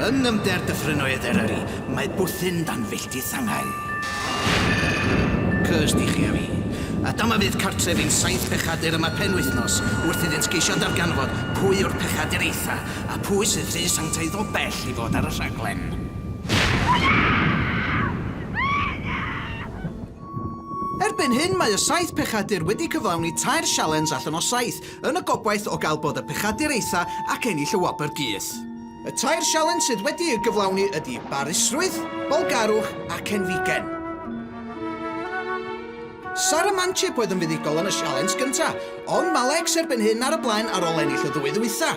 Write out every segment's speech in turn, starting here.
Yn ymder dyffrynnoedd Eryri, mae bwthyn dan fillti thangau. Cys di chi a fi. A dyma fydd cartref i'n 7 pechadur yma penwythnos wrth iddynt geisio darganfod pwy yw'r pechadur eitha a pwy sydd rhy sanctaidd o bell i fod ar y rhaglen. Erbyn hyn, mae y 7 pechadur wedi cyflawni 3 sialens allan o 7 yn y gobaith o gael bod y pechadur eitha ac ennill y wobr gyth. Y 3 sialens sydd wedi ei gyflawni ydy barusrwydd, bolgarwch ac enfigen. Sarah Manchip oedd yn fuddigol yn y sialens gynta, ond Malex erbyn hyn ar y blaen ar ôl ennill y ddwy ddwytha.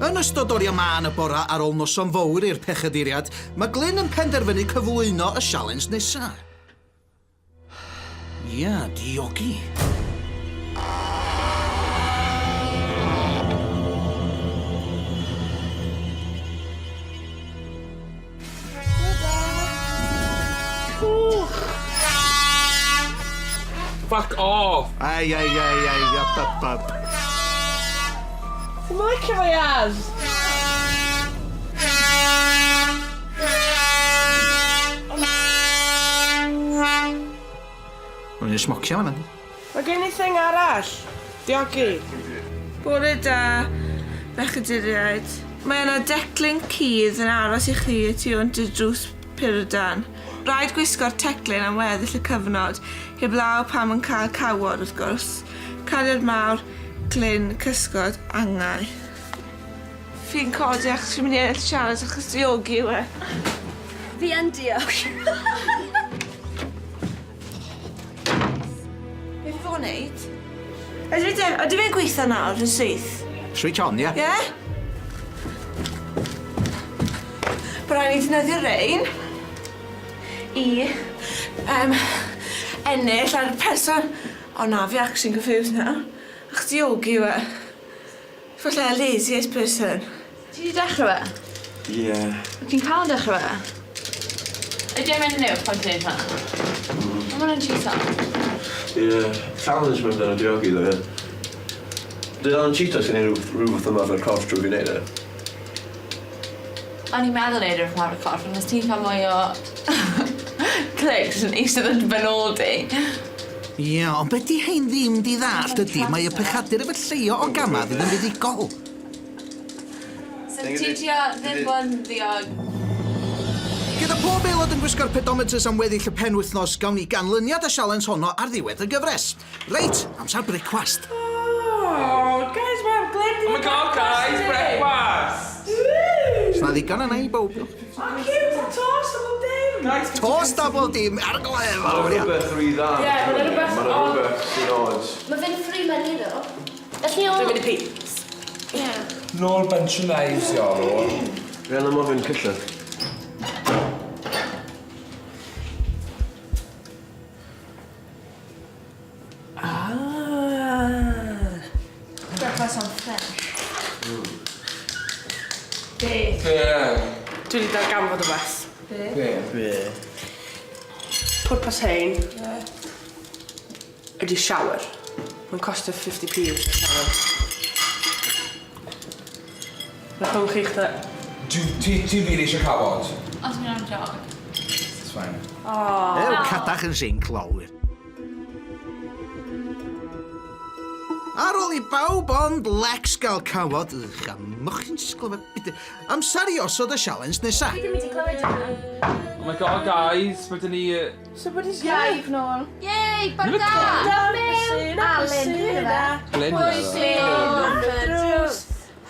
Yn ystod oria man y bora ar ôl noson fawr i'r pechaduriad, mae Glyn yn penderfynu cyflwyno y sialens nesa. Ia, diogi. Fuck off! Ai, up, up. Ti'n licio fi as? Mae'n smocio fan. Mae gen i thing arall. Diogi. Bore da, bechaduriaid. Mae yna declyn cudd yn aros i chi y tu ond y drws Pyrdan. Rhaid gwisgo'r teclyn am weddill y cyfnod, heblaw pam yn cael cawod wrth gwrs. Cariad mawr, Glyn, cysgod, angau. Fi'n codi achos fi'n mynd i ennill siarad achos diogi yw e. Fi yn diolch. Be fi fod wneud? Ydy fi'n gweithio nawr yn syth? Switch on, ia? Ie? Byddai'n ei ddefnyddio rein i ennill ar y person... O na, fi actually'n confused now. Ach diogi yw e. Falle laziest person. Ti wedi dechrau fe? Ie. Ti'n cael yn dechrau fe? Ydy e'n mynd newid pan ti'n hynna? Ond ma'n cheato. Ie. Challenge mewn dan y diogi ddo, ie. Dyd o'n cheato sy'n ei rhywbeth yma fe'r corff drwy fi wneud e? O'n i'n meddwl neud yr ffordd y corff, ond nes ti'n cael mwy o clics yn eistedd yn benodi. Ie, ond beth di hein ddim di ddallt ydy, mae y pechadur efo lleio o gama fydd yn fuddigol. So ti'n trio ddim bod yn ddiog? Gyda pob aelod yn gwisgo'r pedometers am weddill y penwythnos, gawn ni ganlyniad y sialens honno ar ddiwedd y gyfres. Reit, amser brecwast. Oh, guys, mae'r Glyn... Oh my god, guys, breakfast! Sna ddigon yna i bob. O, cute, a toast o bob dim! Toast double dim ar glef fawr ia. Mae'n rhywbeth rhy dda. Ie, mae'n rhywbeth Mae'n rhywbeth sy'n oed. Mae fe'n free money, ddo. Felly o... Dwi'n mynd i peeps. Ie. Nôl bunch o knives, Iaro. Rhan am ofyn cyllid. Breakfast on fresh. Beth? Dwi wedi darganfod y beth. Be? Pwrpas hein ydy shower. Mae'n costio 50p yw'r shower. Na chwng chi'ch da. Ti rili eisiau cawod? Os mi'n am jog. It's fine. Ew, cadach yn zinc lawr. Ar ôl I bawb ond Lex gael cawod, chamwch chi'n sglywed. Amser I osod y sialens nesa. Fi ddim wedi clywed hwnna. Oh my god, guys, byddwn ni... So bod i'n sgaif nôl? Yey, bar da! Apelsin, apelsin. Glyn,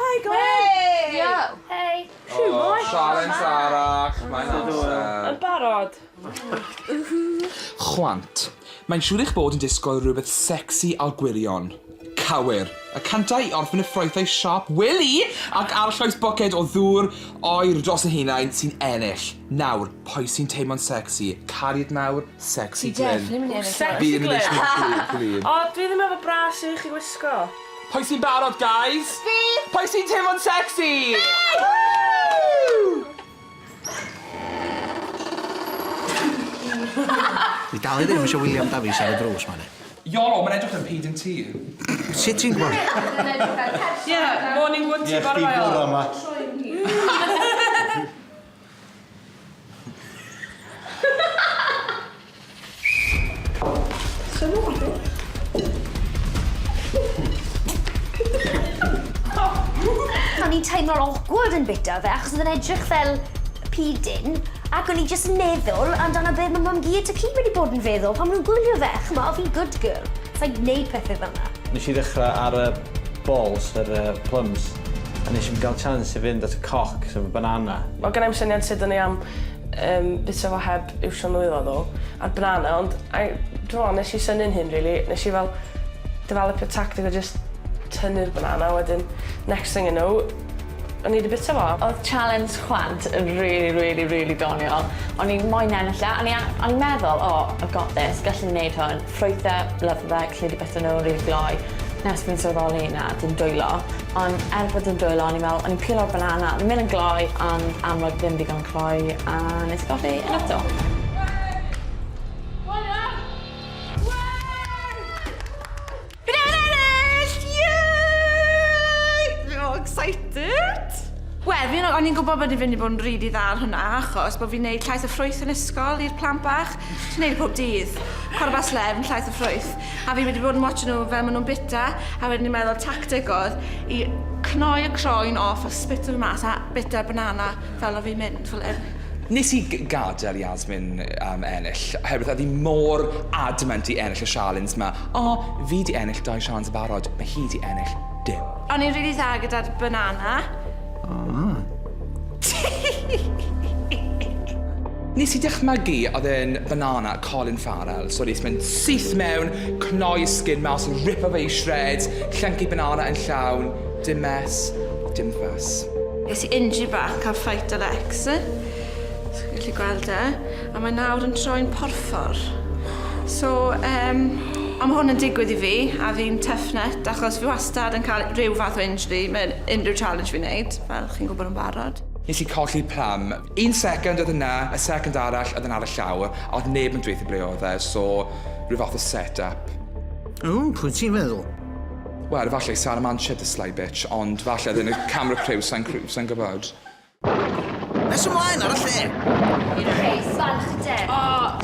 Hi, Glenn! Yo! Hey! Oh, Sialens arall. Mae'n amser. Yn barod? Chwant. Mae'n siŵr eich bod yn disgwyl rhywbeth sexy al gwirion. Cawyr. Y cantau I orffen y ffroethau siop Willy ac arllais boced o ddŵr oer dros y hunain sy'n ennill. Nawr, pwy sy'n teimlo'n sexy? Cariad nawr, sexy Glyn. Fi yn Glyn. O, dwi ddim efo bras I chi wisgo. Pwy sy'n barod, guys? Fi! Pwy sy'n teimlo'n sexy? Fi dal i ddim eisiau William Davies ar y drws, man. Iolo, mae'n edrych yn pyd yn ti. Sut ti'n gwybod? Ie, morning wood ti bar yma. yma. O'n i'n teimlo'n awkward yn bita fe, achos oedd yn edrych fel pidyn, ac o'n i jyst yn meddwl amdano be mae mam gyd y cyd wedi bod yn feddwl pan maen nhw'n gwylio fe, chma, o fi'n good girl. Sa'n gwneud pethau fel yna. Nes i ddechrau ar y balls, yr plums, a nes i'n gael chance i fynd at y coc, sef y banana. Mae gen i'n syniad sydd yn ei am bita fo heb iwsio nwylo ddo, a'r banana, ond dwi'n nes i synnu'n hyn, really. Nes i fel developio tactic o just tynnu'r banana, wedyn next thing I know, o'n i wedi bita fo. Oedd challenge Chwant yn really doniol. O'n i'n moyn ennill e, o'n i'n meddwl, I've got this, gallwn ni wneud hwn. Ffrwythau, lyfo fe, gallu wedi bita nhw, rili gloi. Nes fi'n sylweddoli yna, dim dwylo. Ond bod yn dwylo, o'n i'n peelo'r banana, o'n i'n mynd yn gloi, ond amlwg ddim digon cloi, a nes i goffi yn eto. Excited! Wel, o'n i'n gwybod bod fi'n bod yn rili dda ar hwnna, achos bod fi'n gwneud llaeth o ffrwyth yn ysgol i'r plant bach. Fi'n gwneud pob dydd. Corbas lefn, llaeth o ffrwyth. A fi'n wedi bod yn watch nhw fel maen nhw'n bita, a wedyn ni'n meddwl tactig oedd i cnoi y croen off a spit o'r mas a bita banana fel o fi'n mynd. Nes i gadael Yasmin ennill, oherwydd oedd hi mor adamant i ennill y challenge yma. Fi di ennill 2 sialens y barod, mae hi di ennill dim. O'n i'n rili dda gyda'r banana. Nes i dychmygu oedd e'n banana Colin Farrell, so nes mynd syth mewn, cnoi skin mas, ripo fe i shreds, llyncu banana yn llawn, dim mes, dim fuss. Ges i injury bach cael fight o Lex. So, gallu gweld e. A mae nawr yn troi'n porffor. So, a mae hwn yn digwydd i fi, a fi'n toughnut, achos fi wastad yn cael rhyw fath o injury mewn unrhyw challenge fi'n neud, fel chi'n gwybod yn barod. Nes i colli plam. 1 second oedd yna, y second arall oedd yn ar y llawr, a oedd neb yn dweithio ble oedd e, so rhyw fath o set-up. Pwy ti'n meddwl? Wel, falle Sarah Manchester sly bitch, ond falle oedd yn y camera crew sa'n gwybod. Nes ymlaen ar y lle. Reis, falch de.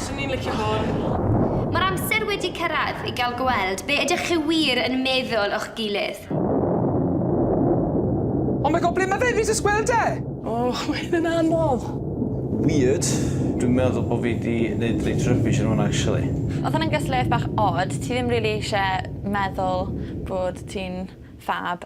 Swn i'n licio hwn. Mae'r amser wedi cyrraedd i gael gweld be ydych chi wir yn meddwl o'ch gilydd. Oh my god, ble mae fe? Fi jyst gweld e! Mae'n anodd. Weird. Dwi'n meddwl bod fi wedi gwneud reit rybys yn hwnna, actually. Oedd hwnna'n gysylltiad bach odd, ti ddim really eisiau meddwl bod ti'n fab.